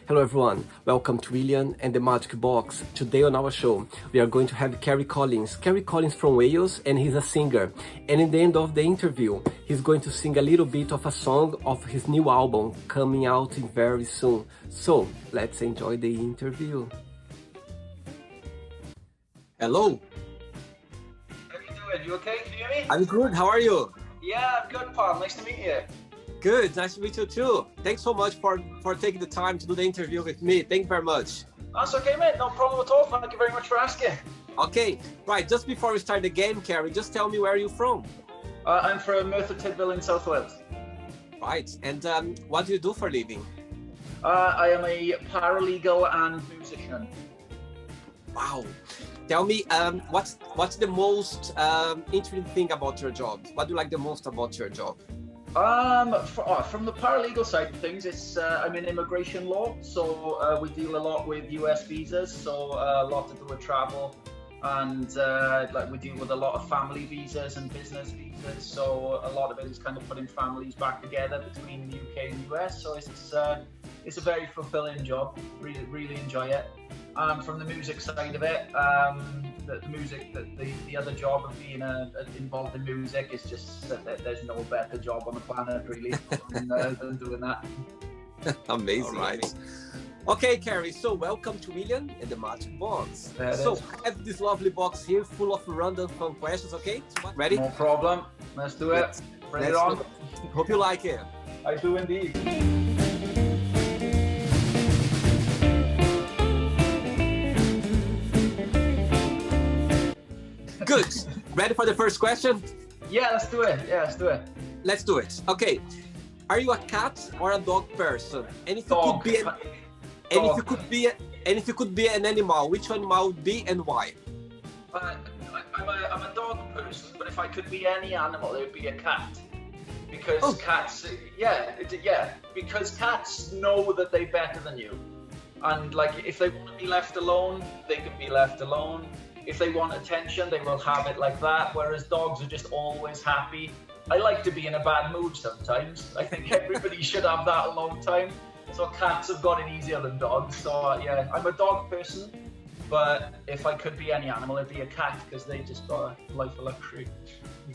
Hello everyone, welcome to William and the Magic Box. Today on our show, we are going to have Ceri Collins. Ceri Collins from Wales, and he's a singer. And in the end of the interview, he's going to sing a little bit of a song of his new album coming out very soon. So, let's enjoy the interview. Hello. How are you doing? You okay? Can you hear me? I'm good, how are you? Yeah, I'm good, pal. Nice to meet you. Good, nice to meet you too. Thanks so much for taking the time to do the interview with me. Thank you very much. That's okay, mate. No problem at all. Thank you very much for asking. Okay, right, just before we start the game, Ceri, just tell me where you're from. I'm from Merthyr Tydfil in South Wales. Right, and what do you do for a living? I am a paralegal and musician. Wow. Tell me, what's the most interesting thing about your job? What do you like the most about your job? From the paralegal side of things, it's I'm in immigration law, so we deal a lot with US visas, so a lot to do with travel, and like we deal with a lot of family visas and business visas. So a lot of it is kind of putting families back together between the UK and US. So it's a very fulfilling job. Really enjoy it. From the music side of it, the other job of being involved in music is just that there's no better job on the planet really than doing that. Amazing. Right. Okay, Ceri, so welcome to William and the Magic Box. So I have this lovely box here full of random fun questions, okay? Ready? No problem. Let's do it. Bring it on. Hope you like it. I do indeed. Good. Ready for the first question? Yeah, let's do it. Let's do it. Okay. Are you a cat or a dog person? And if Dog. you could be an animal, which animal would be and why? I'm a dog person, but if I could be any animal, it would be a cat. Because cats, because cats know that they're better than you. And like, if they want to be left alone, they can be left alone. If they want attention, they will have it like that, whereas dogs are just always happy. I like to be in a bad mood sometimes. I think everybody should have that a long time. So cats have got it easier than dogs. So yeah, I'm a dog person, but if I could be any animal, it'd be a cat, because they just got a life of luxury.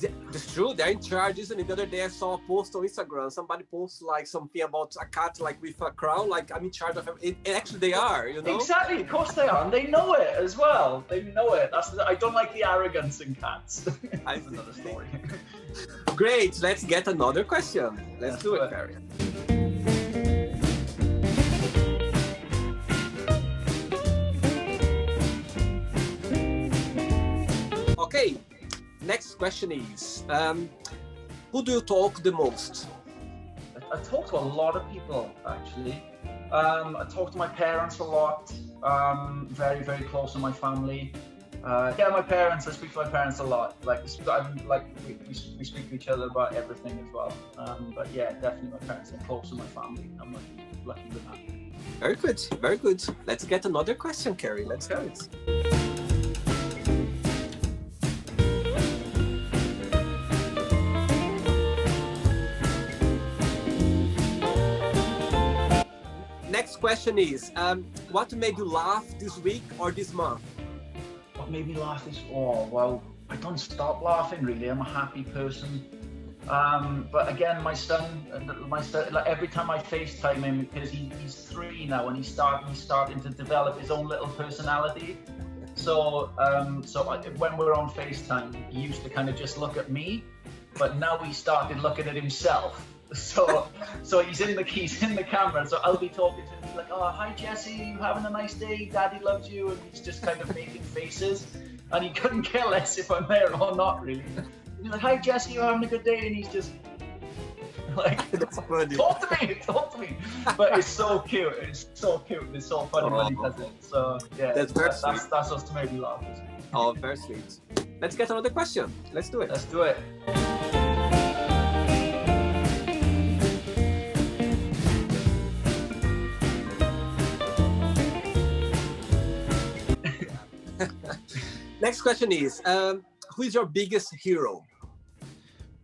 That's true, they're in charge, isn't it? The other day I saw a post on Instagram, somebody posted like something about a cat like with a crown, like I'm in charge of it. And actually they are, you know? Exactly, of course they are, and they know it as well. They know it. I don't like the arrogance in cats. That's another story. Great, let's get another question. Let's do it, Ceri. Okay. Next question is, who do you talk the most? I talk to a lot of people, actually. I talk to my parents a lot. Very, very close to my family. My parents. I speak to my parents a lot. We speak to each other about everything as well. But yeah, definitely my parents are close to my family. I'm lucky with that. Very good, very good. Let's get another question, Ceri. Let's go. Next question is, what made you laugh this week or this month? What made me laugh is, well, I don't stop laughing really. I'm a happy person. But again, my son, like every time I FaceTime him, because he's 3 now and he's starting to develop his own little personality. So when we're on FaceTime, he used to kind of just look at me, but now he started looking at himself. So he's in the camera, so I'll be talking to him like, oh, hi Jesse, you having a nice day, daddy loves you, and he's just kind of making faces, and he couldn't care less if I'm there or not really. He's like, hi Jesse, you having a good day, and he's just like, talk to me. But it's so cute, it's so funny when he does it. So yeah, that's us to make me laugh. Oh, very sweet. Let's get another question. Let's do it. Next question is, who is your biggest hero?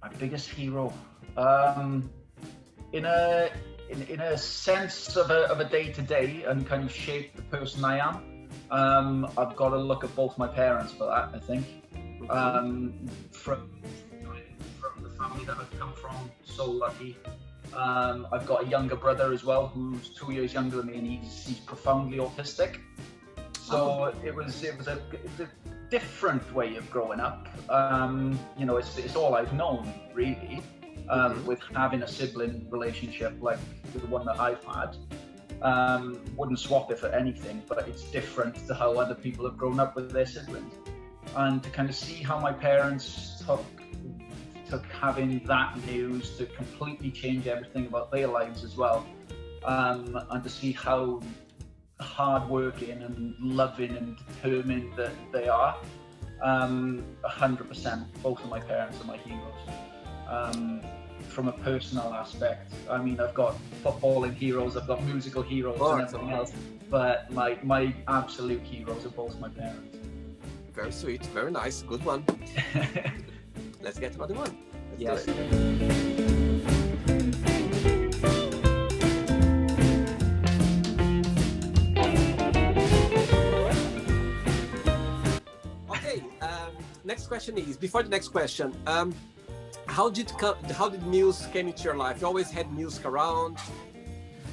My biggest hero? In in a sense of a day-to-day and kind of shape the person I am, I've got to look at both my parents for that, I think. From the family that I've come from, so lucky. I've got a younger brother as well, who's 2 years younger than me, and he's profoundly autistic. So it was a different way of growing up. You know, it's all I've known, really, with having a sibling relationship like the one that I've had. Wouldn't swap it for anything, but it's different to how other people have grown up with their siblings. And to kind of see how my parents took having that news to completely change everything about their lives as well, and to see how hardworking and loving and determined that they are. 100%, both of my parents are my heroes. From a personal aspect, I mean, I've got footballing heroes, I've got musical heroes, and everything else, but my absolute heroes are both my parents. Very sweet, very nice, good one. Let's get another one. Yes. Okay, next question is, before the next question, how did music came into your life? You always had music around?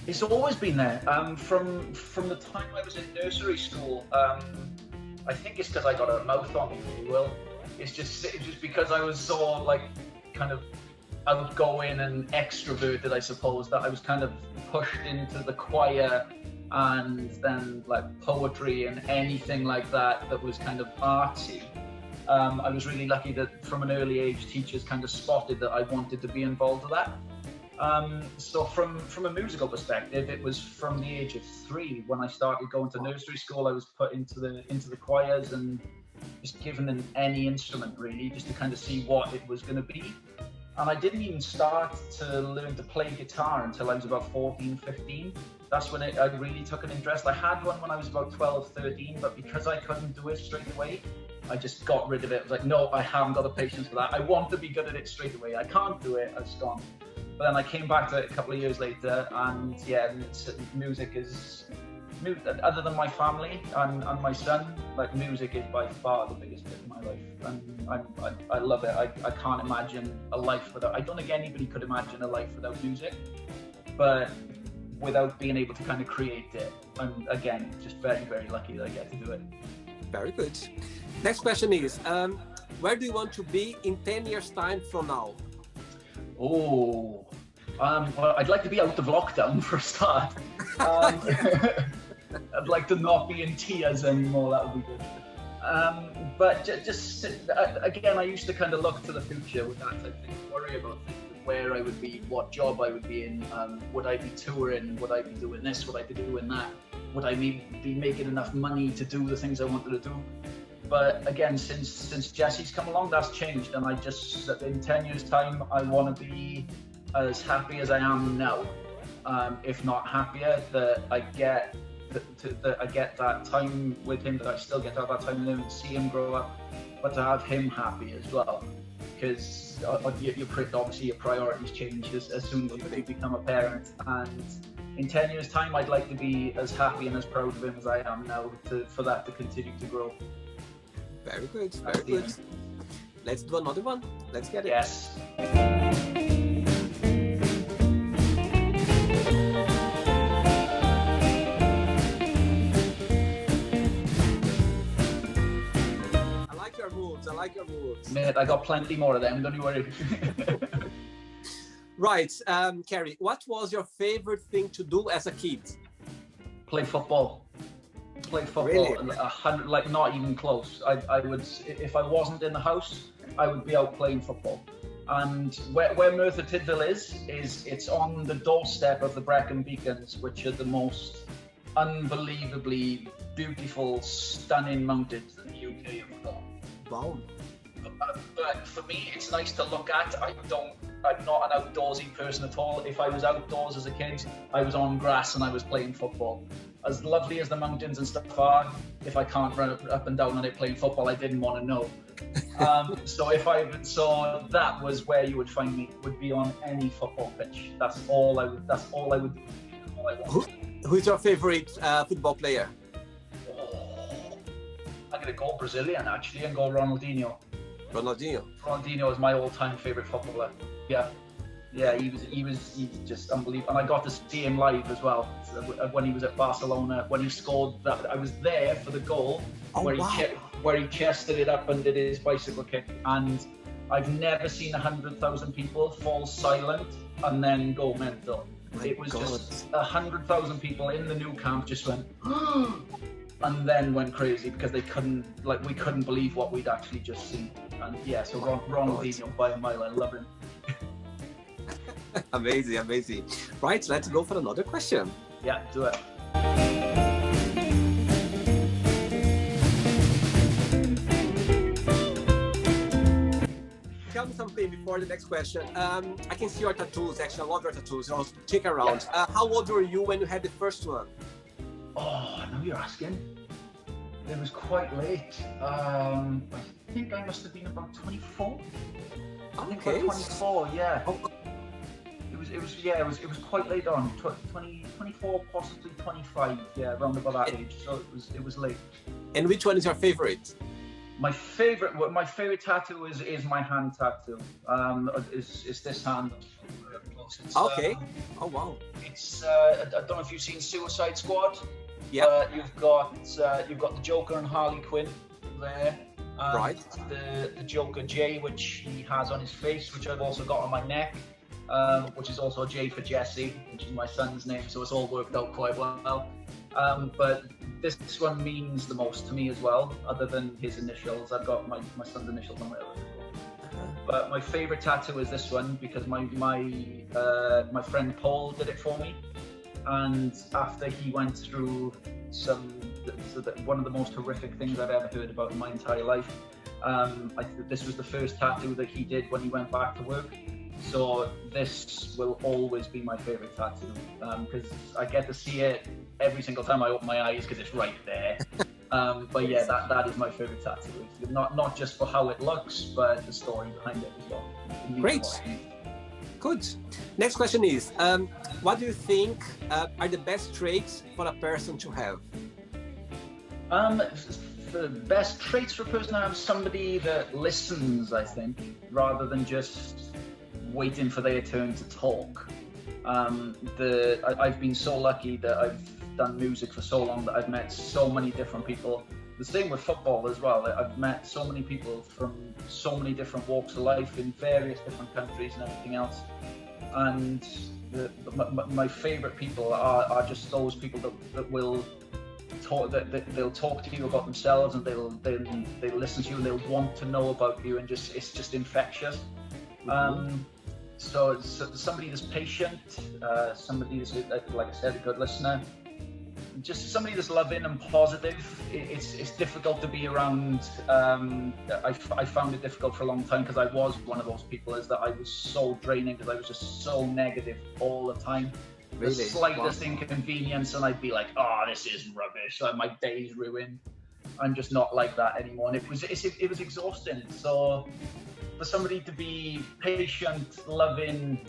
It's always been there. From the time I was in nursery school, I think it's because I got a mouth on me, if you will. It's just because I was so like kind of outgoing and extroverted, I suppose, that I was kind of pushed into the choir and then like poetry and anything like that was kind of artsy. I was really lucky that from an early age, teachers kind of spotted that I wanted to be involved with that. So from a musical perspective, it was from the age of 3 when I started going to nursery school. I was put into the choirs and just given any instrument really, just to kind of see what it was going to be. And I didn't even start to learn to play guitar until I was about 14, 15. That's when I really took an interest. I had one when I was about 12, 13, but because I couldn't do it straight away, I just got rid of it. I was like, no, I haven't got the patience for that. I want to be good at it straight away. I can't do it, it's gone. But then I came back to it a couple of years later, and yeah, music is, other than my family and my son, like music is by far the biggest bit of my life, and I love it. I can't imagine a life without, I don't think anybody could imagine a life without music, but without being able to kind of create it. I'm, again, just very, very lucky that I get to do it. Very good. Next question is, where do you want to be in 10 years time from now? Oh, well, I'd like to be out of lockdown for a start. I'd like to not be in tears anymore, that would be good. But just again, I used to kind of look to the future with that type of thing, worry about things, where I would be, what job I would be in, would I be touring, would I be doing this, would I be doing that, would I be making enough money to do the things I wanted to do. But again, since Jesse's come along, that's changed, and I just, in 10 years time, I want to be as happy as I am now, if not happier, that I get that time with him, that I still get to have that time with him, see him grow up, but to have him happy as well, because obviously your priorities change as soon as you become a parent. And in 10 years time, I'd like to be as happy and as proud of him as I am now, for that to continue to grow. Very good, very good. Let's do another one. Let's get it. Yes. I like your moves. Mate, I got plenty more of them, don't you worry. Right, Ceri, what was your favorite thing to do as a kid? Play football. Play football. Really? 100, like not even close. I would, if I wasn't in the house, I would be out playing football. And where Merthyr Tydfil is it's on the doorstep of the Brecon Beacons, which are the most unbelievably beautiful, stunning mountains that the UK have got. Wow. But for me, it's nice to look at. I'm not an outdoorsy person at all. If I was outdoors as a kid, I was on grass and I was playing football. As lovely as the mountains and stuff are, if I can't run up and down on it playing football, I didn't want to know. So so that was where you would find me, would be on any football pitch. That's all I would do. All I Who, wanted. who's your favorite football player? Oh, I'm gonna go Brazilian actually and go Ronaldinho. Ronaldinho. Ronaldinho is my all-time favorite footballer. Yeah, he was just unbelievable, and I got to see him live as well. So when he was at Barcelona, when he scored that, I was there for the goal where he chested it up and did his bicycle kick, and I've never seen 100,000 people fall silent and then go mental. It was just 100,000 people in the new camp just went and then went crazy because we couldn't believe what we'd actually just seen. And yeah, so Ronaldinho by a mile. I love him. Amazing. Right, let's go for another question. Yeah, do it. Tell me something before the next question. I can see your tattoos, actually. I love your tattoos. I'll check around. Yeah. How old were you when you had the first one? Oh, I know you're asking. It was quite late. I think I must have been about 24. I think about 24, yeah. Oh. It was quite late on. 24, possibly 25, yeah, around about that age. So it was late. And which one is your favorite? My favorite tattoo is my hand tattoo. Is this hand. It's, okay. Oh wow. It's I don't know if you've seen Suicide Squad. Yeah. You've got the Joker and Harley Quinn there. Right. The Joker J, which he has on his face, which I've also got on my neck, which is also J for Jesse, which is my son's name. So it's all worked out quite well. But this one means the most to me as well, other than his initials. I've got my son's initials on my other. But my favorite tattoo is this one because my friend Paul did it for me, and after he went through one of the most horrific things I've ever heard about in my entire life, this was the first tattoo that he did when he went back to work. So this will always be my favorite tattoo because I get to see it every single time I open my eyes because it's right there. But yeah, that is my favorite tattoo. Not just for how it looks, but the story behind it as well. Great. Good. Next question is, what do you think are the best traits for a person to have? The best traits for a person to have, somebody that listens, I think, rather than just waiting for their turn to talk. I've been so lucky that I've done music for so long that I've met so many different people. The same with football as well. I've met so many people from so many different walks of life in various different countries and everything else. And my favorite people are just those people that will talk, that they'll talk to you about themselves, and they'll listen to you, and they'll want to know about you, and it's just infectious. So somebody that's patient, somebody that's, like I said, a good listener, just somebody that's loving and positive. It's difficult to be around. I found it difficult for a long time because I was one of those people, is that I was so draining because I was just so negative all the time. Really? The slightest inconvenience and I'd be like, oh, this is rubbish, like my day's ruined. I'm just not like that anymore, and it was exhausting. So for somebody to be patient, loving,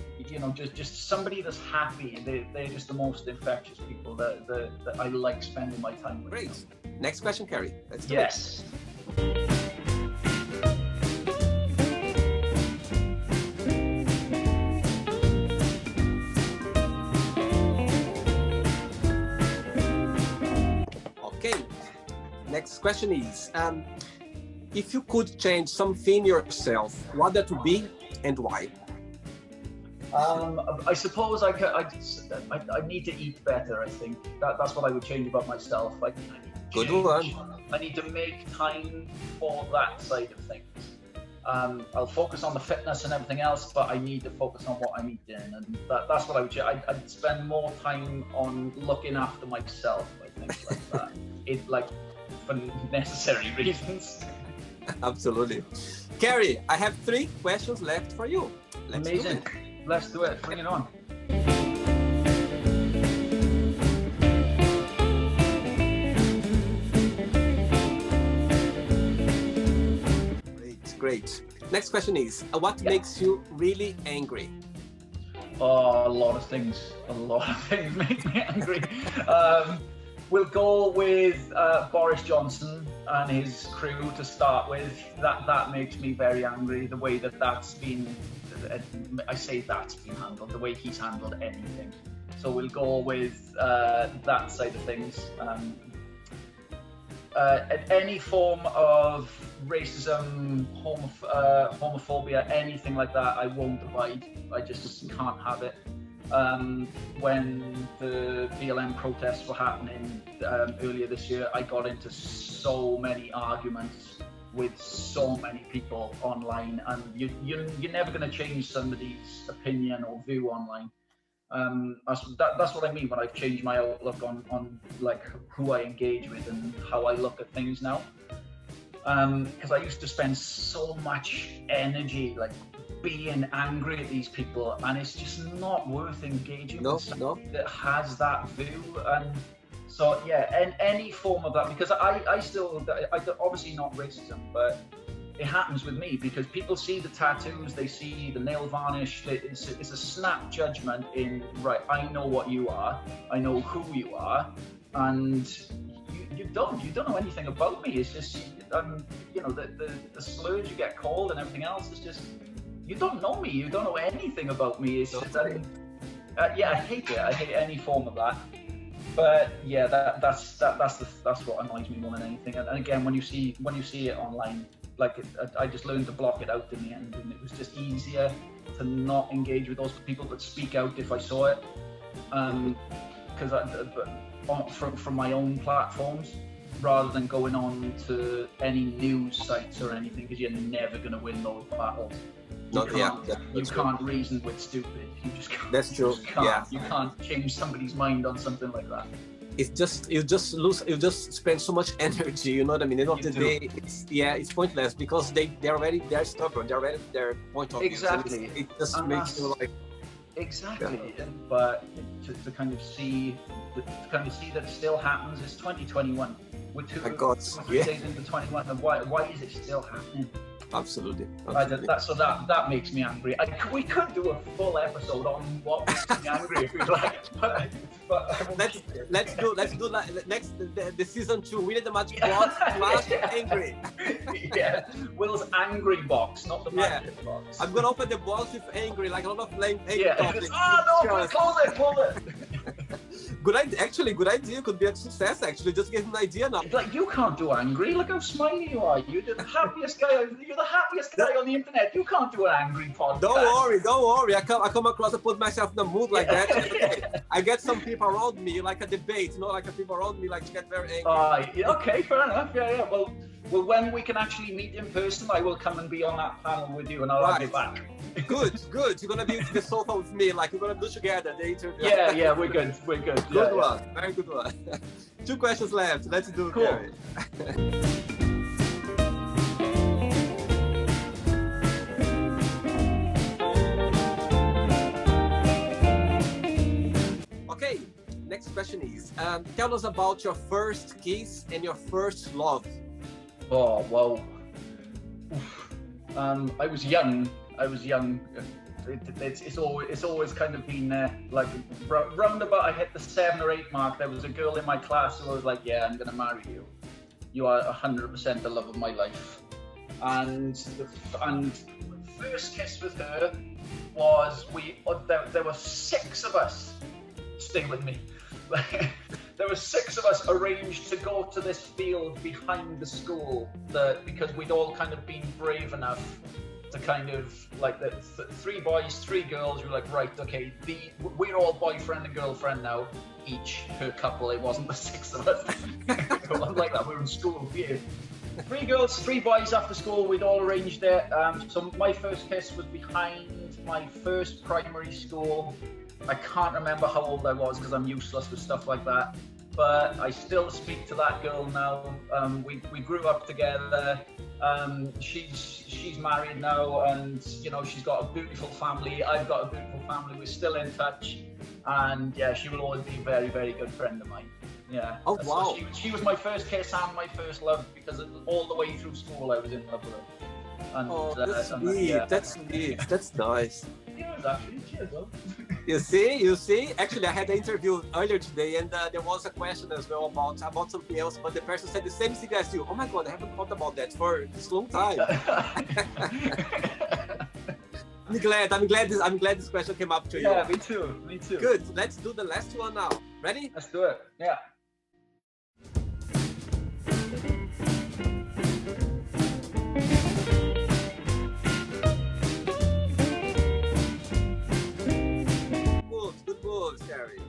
just somebody that's happy, they're just the most infectious people that I like spending my time with. Great. Next question, Ceri. Let's do yes. it. Okay. Next question is, if you could change something yourself, what that would be and why? I suppose I need to eat better. I think that's what I would change about myself. Good one. I need to make time for that side of things. I'll focus on the fitness and everything else, but I need to focus on what I'm eating, and that's what I would change. I'd spend more time on looking after myself. I think like that. For necessary reasons. Absolutely. Ceri, I have 3 questions left for you. Amazing. Let's do it. Bring it on. great. Next question is, what makes you really angry? Oh, a lot of things. A lot of things make me angry. We'll go with Boris Johnson and his crew to start with. That makes me very angry. The way that's been, I say that's been handled, the way he's handled anything. So we'll go with that side of things. Any form of racism, homophobia, anything like that, I won't abide. I just can't have it. When the BLM protests were happening earlier this year, I got into so many arguments with so many people online, and you're never going to change somebody's opinion or view online. That's what I mean when I've changed my outlook on like who I engage with and how I look at things now. Because I used to spend so much energy like being angry at these people, and it's just not worth engaging with somebody that has that view. And so yeah, and any form of that, because I obviously not racism, but it happens with me because people see the tattoos, they see the nail varnish. It's a snap judgment in, right, I know what you are, I know who you are, and you don't know anything about me. It's just, you know, the slurs you get called and everything else is just, you don't know me, you don't know anything about me. It's just, yeah, I hate it. I hate any form of that. But yeah, that's what annoys me more than anything. And again, when you see it online, like I just learned to block it out in the end, and it was just easier to not engage with those people, but speak out if I saw it, because from my own platforms, rather than going on to any news sites or anything, because you're never going to win those battles. You can't reason with stupid. You just can't. That's true. You can't change somebody's mind on something like that. It's just you just spend so much energy, you know what I mean? At the end of the day, it's pointless because they're stubborn, they're already their point of view. Exactly. It just makes you like exactly. Yeah. But to kind of see that it still happens. It's 2021. We're two days into 21, and why is it still happening? Absolutely. That makes me angry. We could do a full episode on what makes me angry if we like. But let's do like next the season 2. We need the magic box. Angry. Yeah, Will's angry box, not the magic box. I'm gonna open the box with angry, like a lot of angry topics. Oh no! Close it. Good idea. Could be a success. Actually, just give an idea now. Like, you can't do angry. Look how smiley you are. You're the happiest guy. You're the happiest guy on the internet. You can't do an angry podcast. Don't worry. I come across and put myself in a mood like that. Okay. I get some people around me, like a debate. You know, like people around me, like get very angry. Okay, fair enough. Yeah. Well, when we can actually meet in person, I will come and be on that panel with you, and I'll have you back. Good. You're gonna be in the sofa with me, like we're gonna do together the interview. Yeah, we're good. Good one. Very good one. 2 questions left. Let's do it. Cool. Okay, next question is, tell us about your first kiss and your first love. Oh, well, I was young. It's always kind of been like round about I hit the 7 or 8 mark. There was a girl in my class who was like, "Yeah, I'm gonna marry you. You are 100% the love of my life." And the first kiss with her was there were 6 of us. Stay with me. There were 6 of us arranged to go to this field behind the school because we'd all kind of been brave enough to kind of like 3 boys, 3 girls. We were like, right, okay, we're all boyfriend and girlfriend now, each per couple. It wasn't the 6 of us. It wasn't like that. We were in school here. 3 girls, 3 boys after school. We'd all arranged it. So my first kiss was behind my first primary school. I can't remember how old I was because I'm useless with stuff like that. But I still speak to that girl now. We grew up together. She's married now, and you know, she's got a beautiful family. I've got a beautiful family. We're still in touch, and yeah, she will always be a very, very good friend of mine. Yeah. Oh wow. So she was my first kiss and my first love, because all the way through school I was in love with her. And, Oh, that's and, sweet. yeah. That's sweet. That's nice. Yeah, it was actually. Cheers, though. You see. Actually, I had an interview earlier today, and there was a question as well about something else. But the person said the same thing as you. Oh my God, I haven't thought about that for this long time. I'm glad this question came up to you. Yeah, me too. Good. Let's do the last one now. Ready? Let's do it. Yeah. Good, Ceri.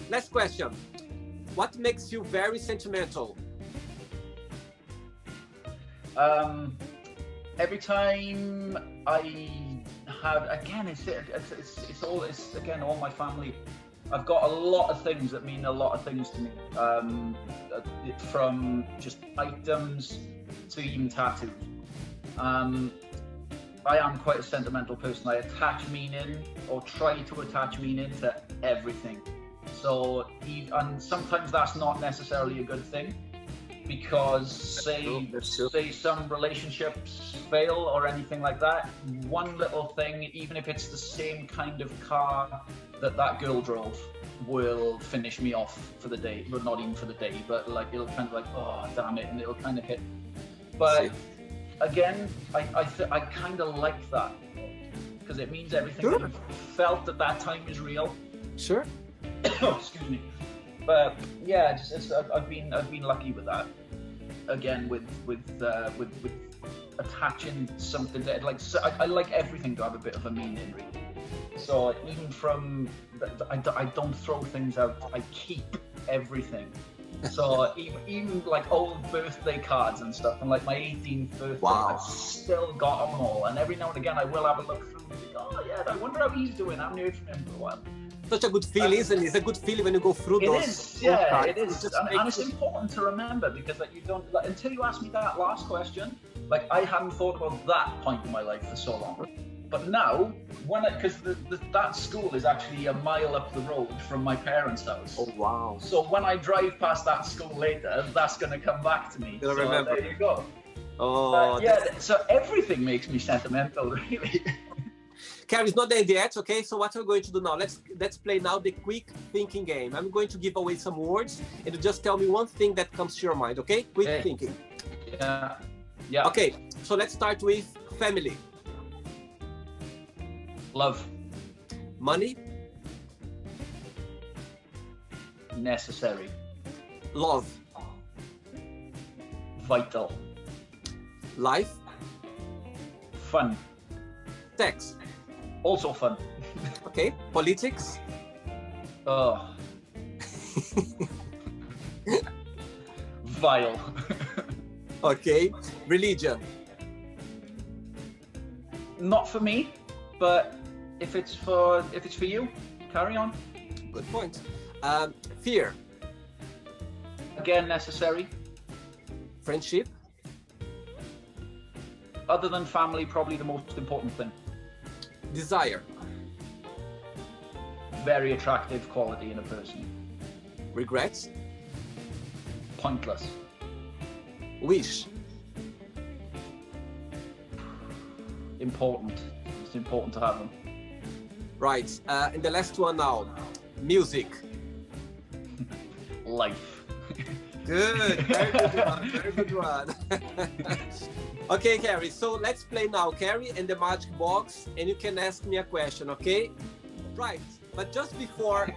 Last question. What makes you very sentimental? Every time I have, again, it's again all my family. I've got a lot of things that mean a lot of things to me, from just items to even tattoos. I am quite a sentimental person. I attach meaning, or try to attach meaning, to everything. So, and sometimes that's not necessarily a good thing, because say some relationships fail or anything like that, one little thing, even if it's the same kind of car that girl drove, will finish me off for the day. But not even for the day, but like it'll kind of like, oh damn it, and it'll kind of hit. But again, I kind of like that, because it means everything that you felt at that time is real. Sure. Oh, excuse me. But yeah, I've been lucky with that. Again, with attaching something to it. Like, so I like everything to have a bit of a meaning, really. So even from I don't throw things out. I keep everything. So even like old birthday cards and stuff, and like my 18th birthday, I've still got them all. And every now and again, I will have a look through and think, oh yeah, I wonder how he's doing. I haven't heard from him for a while. Such a good feeling, isn't it? It's a good feeling when you go through those. It is, yeah, it is. And it's important to remember, because like you don't, like, until you asked me that last question, like I hadn't thought about that point in my life for so long. But now, because that school is actually a mile up the road from my parents' house. Oh wow! So when I drive past that school later, that's going to come back to me. You'll remember. There you go. Oh, yeah. So everything makes me sentimental, really. Ceri, it's not the end yet, okay? So what we're going to do now? Let's play now the quick thinking game. I'm going to give away some words, and you just tell me one thing that comes to your mind, okay? Quick thinking. Yeah. Okay. So let's start with family. Love. Money. Necessary. Love. Vital. Life. Fun. Sex. Also fun. Okay. Politics. Oh. Vile. Okay. Religion. Not for me, but if it's for you, carry on. Good point. Fear. Again, necessary. Friendship. Other than family, probably the most important thing. Desire. Very attractive quality in a person. Regrets. Pointless. Wish. Important. It's important to have them. Right. And the last one now. Music. Life. Good. Very good one. Very good one. Okay, Ceri. So let's play now, Ceri, and the magic box, and you can ask me a question, okay? Right. But just before,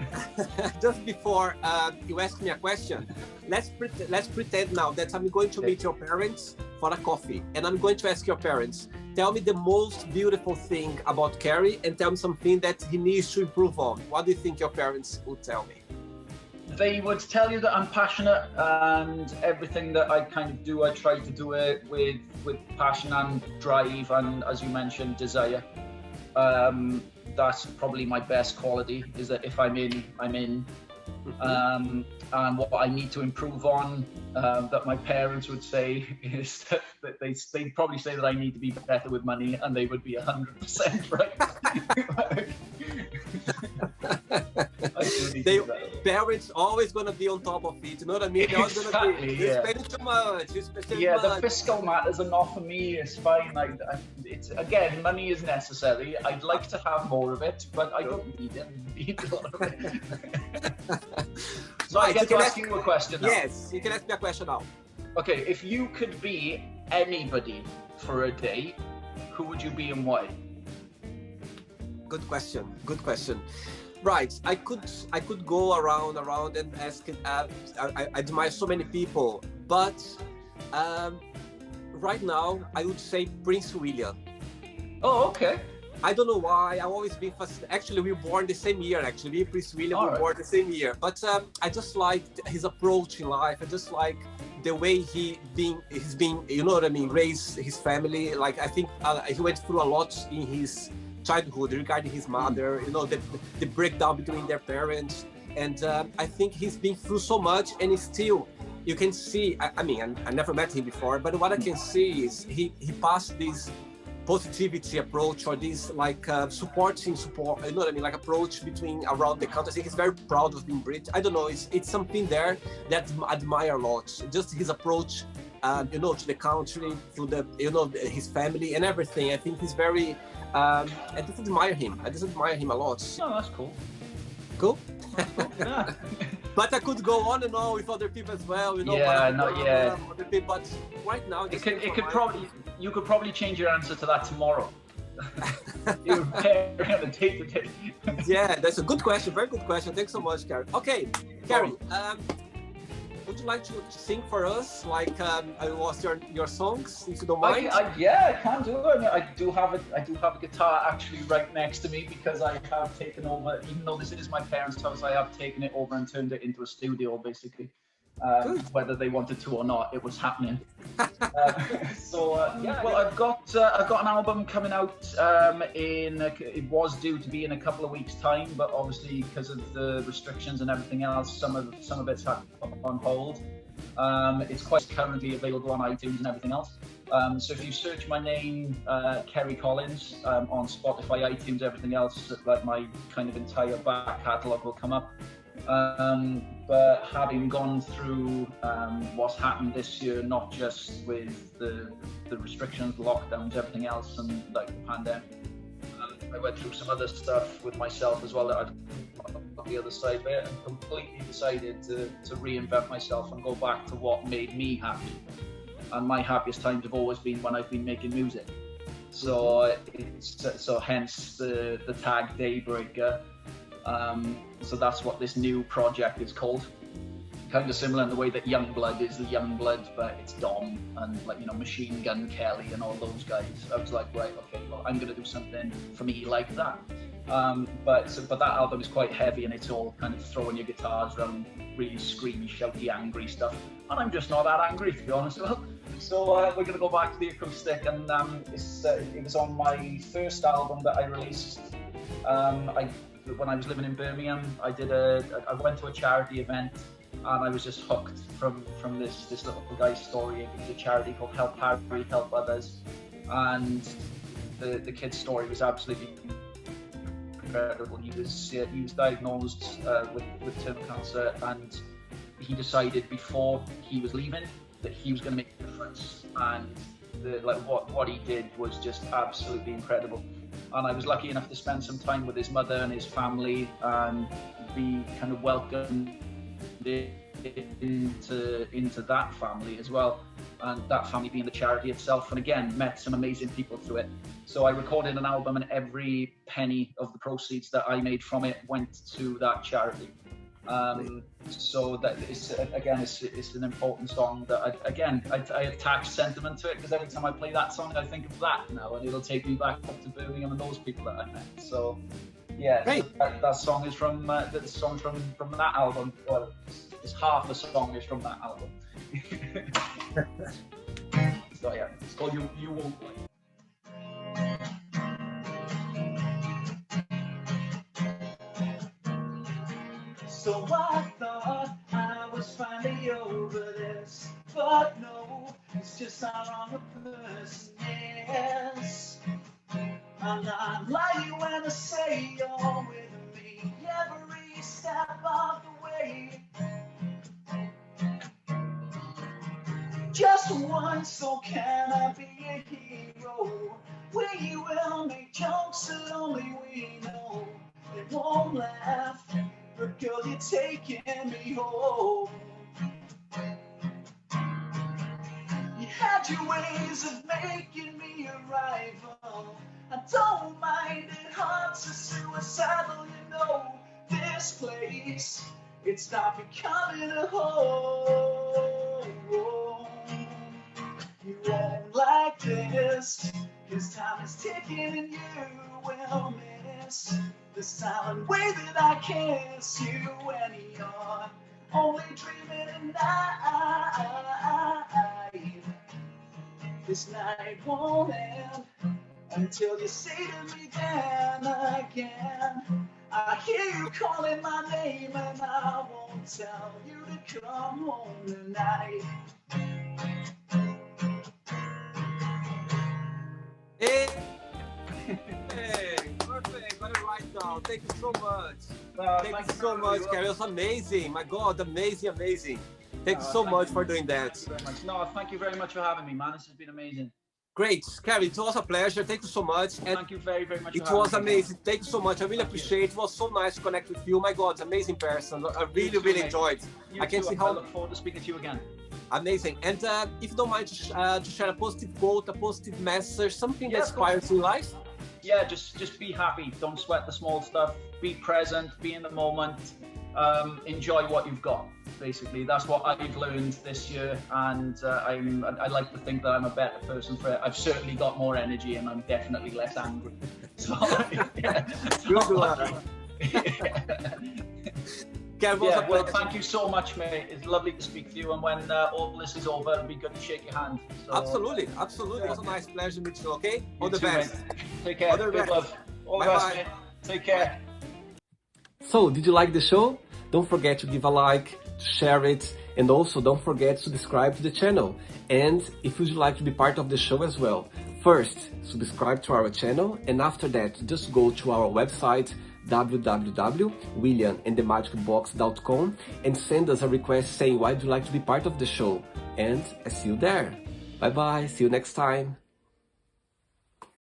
you ask me a question, let's pretend now that I'm going to meet your parents for a coffee, and I'm going to ask your parents, tell me the most beautiful thing about Ceri, and tell me something that he needs to improve on. What do you think your parents would tell me? They would tell you that I'm passionate, and everything that I kind of do, I try to do it with passion and drive, and as you mentioned, desire. That's probably my best quality, is that if I'm in, I'm in. And what I need to improve on, that my parents would say, is that they'd probably say that I need to be better with money, and they would be 100% right. I truly They think that. parents always gonna be on top of it. You know what I mean? They're always gonna be. Exactly, You're yeah. spending too much. You're spending Yeah, too the much. fiscal matters are not for me. It's fine. It's again, money is necessary. I'd like to have more of it, but I don't need it. I need a lot of it. So I Right, get you to can ask you a question now. Yes, you can ask me a question now. Okay, if you could be anybody for a day, who would you be and why? Good question. Good question. Right, I could go around and ask. I admire so many people, but right now I would say Prince William. Oh, okay. I don't know why. I've always been fascinated. Actually, we were born the same year. Actually, Prince William All we were right. born the same year. But I just like his approach in life. I just like the way he's been, you know what I mean, raised his family. Like I think he went through a lot in his childhood regarding his mother. You know, the breakdown between their parents, and I think he's been through so much, and he's still. You can see. I mean, I never met him before, but what I can see is he passed this positivity approach, or this like support, you know what I mean, like approach between around the country. I think he's very proud of being British. I don't know, it's something there that I admire a lot. Just his approach, you know, to the country, to the, you know, his family and everything. I think he's very. I just admire him. I just admire him a lot. Oh, that's cool. Cool. Yeah. But I could go on and on with other people as well, you know. Yeah, Other people, but right now You could probably change your answer to that tomorrow. You're preparing to take the day. Yeah, that's a good question. Very good question. Thanks so much, Ceri. Okay, Ceri, would you like to sing for us? Like, what's your songs, if you don't mind? Yeah, I can do it. I do have a guitar actually right next to me, because I have taken over. Even though this is my parents' house, I have taken it over and turned it into a studio, basically. Whether they wanted to or not, it was happening. Well, I've got an album coming out it was due to be in a couple of weeks' time, but obviously because of the restrictions and everything else, some of it's had on hold. It's quite currently available on iTunes and everything else. So if you search my name, Ceri Collins, on Spotify, iTunes, everything else, like my kind of entire back catalogue will come up. But having gone through what's happened this year, not just with the restrictions, lockdowns, everything else, and like the pandemic, I went through some other stuff with myself as well that I've on the other side of it, and completely decided to reinvent myself and go back to what made me happy. And my happiest times have always been when I've been making music. So hence the tag Daybreaker. So that's what this new project is called. Kind of similar in the way that Youngblood is the Youngblood, but it's Dom and, like, you know, Machine Gun Kelly and all those guys. I was like, right, okay, well, I'm gonna do something for me like that. But that album is quite heavy, and it's all kind of throwing your guitars around, really screamy, shouty, angry stuff. And I'm just not that angry, to be honest. So we're gonna go back to the acoustic, and it was on my first album that I released. When I was living in Birmingham, I went to a charity event, and I was just hooked from this little guy's story. It was a charity called Help Harry, Help Others, and the kid's story was absolutely incredible. He was diagnosed with terminal cancer, and he decided before he was leaving that he was going to make a difference, and what he did was just absolutely incredible. And I was lucky enough to spend some time with his mother and his family, and be kind of welcomed into that family as well, and that family being the charity itself. And again, met some amazing people through it. So I recorded an album, and every penny of the proceeds that I made from it went to that charity. So that it's an important song that I attach sentiment to it, because every time I play that song I think of that now, and it'll take me back up to Birmingham and those people that I met. So yeah, great. So that song is from that album. Well, it's half a song is from that album. So yeah, it's called You Won't Like. So I thought I was finally over this, but no, it's just how wrong a person is. I'm not lying when I say you're with me every Just once, so can I be a hero? We will make jokes that only we know. It won't laugh, but girl, you're taking me home. You had your ways of making me a rival. I don't mind it, hearts are suicidal, you know. This place, it's not becoming a home. You won't like this, 'cause time is ticking and you will miss the silent way that I kiss you when you're only dreaming at night. This night won't end until you say to me then again. I hear you calling my name and I won't tell you to come home tonight. Hey, perfect. Got it right now. Thank you so much. Thank you so much, Ceri. It was amazing. My God, amazing. Thank you so much for doing that. Thank you very much. No, thank you very much for having me, man. This has been amazing. Great, Ceri, it was a pleasure. Thank you so much. And thank you very much. It was amazing. Thank you so much. I really appreciate it. It was so nice to connect with you. My God, amazing person. I really enjoyed. I can see how. I look forward to speaking to you again. Amazing. And if you don't mind to share a positive quote, a positive message, something that inspires you in life. Yeah, just be happy. Don't sweat the small stuff. Be present. Be in the moment. Enjoy what you've got. Basically, that's what I've learned this year, and I like to think that I'm a better person for it. I've certainly got more energy, and I'm definitely less angry. So, Good luck. Well, thank you so much, mate. It's lovely to speak to you, and when all this is over, it'll be good to shake your hand. So, absolutely. It was a nice pleasure meeting you, okay? All the best. Mate. Take care. Good love. All the best, mate. Take care. So, did you like the show? Don't forget to give a like, share it, and also don't forget to subscribe to the channel. And if you'd like to be part of the show as well, first, subscribe to our channel, and after that, just go to our website, www.williamandthemagicbox.com, and send us a request saying why you'd like to be part of the show. And I see you there. Bye bye, see you next time.